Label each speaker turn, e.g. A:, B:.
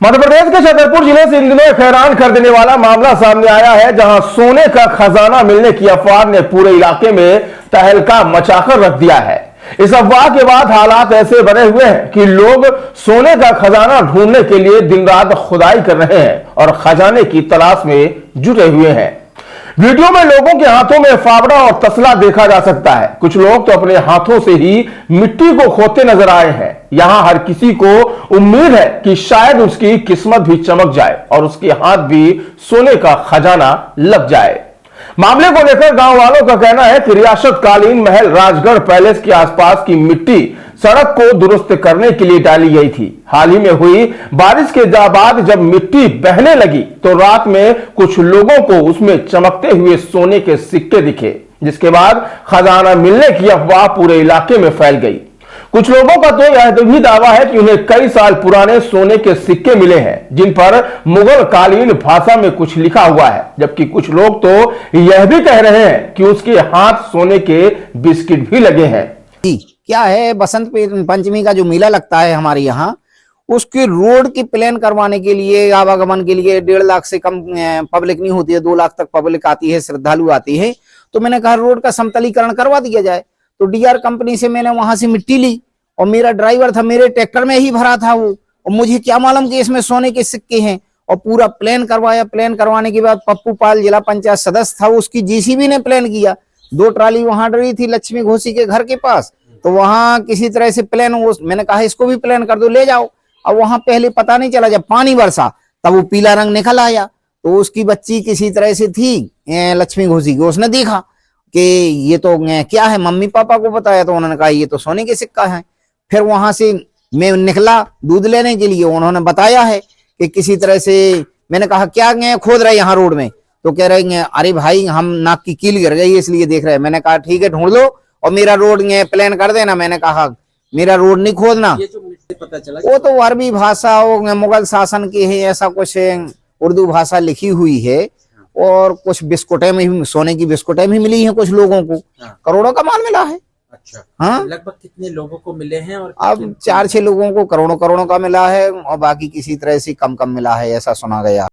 A: मध्य प्रदेश के छतरपुर जिले से इन दिनों एक हैरान कर देने वाला मामला सामने आया है, जहां सोने का खजाना मिलने की अफवाह ने पूरे इलाके में तहलका मचाकर रख दिया है। इस अफवाह के बाद हालात ऐसे बने हुए हैं कि लोग सोने का खजाना ढूंढने के लिए दिन रात खुदाई कर रहे हैं और खजाने की तलाश में जुटे हुए हैं। वीडियो में लोगों के हाथों में फावड़ा और तसला देखा जा सकता है। कुछ लोग तो अपने हाथों से ही मिट्टी को खोदते नजर आए हैं। यहां हर किसी को उम्मीद है कि शायद उसकी किस्मत भी चमक जाए और उसके हाथ भी सोने का खजाना लग जाए। मामले को लेकर गांव वालों का कहना है कि रियासत कालीन महल राजगढ़ पैलेस के आसपास की मिट्टी सड़क को दुरुस्त करने के लिए डाली गई थी। हाल ही में हुई बारिश के बाद जब मिट्टी बहने लगी तो रात में कुछ लोगों को उसमें चमकते हुए सोने के सिक्के दिखे, जिसके बाद खजाना मिलने की अफवाह पूरे इलाके में फैल गई। कुछ लोगों का तो यह भी दावा है कि उन्हें कई साल पुराने सोने के सिक्के मिले हैं, जिन पर मुगल कालीन भाषा में कुछ लिखा हुआ है, जबकि कुछ लोग तो यह भी कह रहे हैं कि उसके हाथ सोने के बिस्किट भी लगे हैं।
B: क्या है, बसंत पंचमी का जो मेला लगता है हमारे यहाँ, उसके रोड की प्लान करवाने के लिए, आवागमन के लिए 1.5 लाख से कम पब्लिक नहीं होती है, 2 लाख तक पब्लिक आती है, श्रद्धालु आती है। तो मैंने कहा रोड का समतलीकरण करवा दिया जाए। तो डीआर कंपनी से मैंने वहां से मिट्टी ली और मेरा ड्राइवर था, मेरे ट्रैक्टर में ही भरा था वो, और मुझे क्या मालूम कि इसमें सोने के सिक्के हैं। और पूरा प्लान करवाया। प्लान करवाने के बाद पप्पू पाल जिला पंचायत सदस्य था, उसकी जीसीबी ने प्लान किया। 2 ट्राली वहां डरी थी लक्ष्मी घोषी के घर के पास, तो वहां किसी तरह से प्लान, मैंने कहा इसको भी प्लान कर दो, ले जाओ। अब वहां पहले पता नहीं चला, जब पानी बरसा तब वो पीला रंग निकल आया। तो उसकी बच्ची किसी तरह से थी लक्ष्मी घोषी की, उसने देखा कि ये तो क्या है, मम्मी पापा को बताया तो उन्होंने कहा ये तो सोने के सिक्का है। फिर वहां से मैं निकला दूध लेने के लिए, उन्होंने बताया है कि किसी तरह से, मैंने कहा क्या खोद रहे यहाँ रोड में, तो कह रहे हैं अरे भाई हम नाक की कील गिर गई इसलिए देख रहे हैं। मैंने कहा ठीक है ढूंढ लो और मेरा रोड प्लान कर देना। मैंने कहा मेरा रोड नहीं खोदना।
C: ये जो मुझे पता चला
B: वो तो अरबी भाषा मुगल शासन की है, ऐसा कुछ उर्दू भाषा लिखी हुई है। और कुछ बिस्कुटें में भी, सोने की बिस्कुटें भी मिली हैं कुछ लोगों को। करोड़ों का माल मिला है।
C: अच्छा,
B: हाँ,
C: लगभग कितने लोगों को मिले हैं? और
B: अब 4-6 लोगों को करोड़ों का मिला है और बाकी किसी तरह से कम मिला है, ऐसा सुना गया।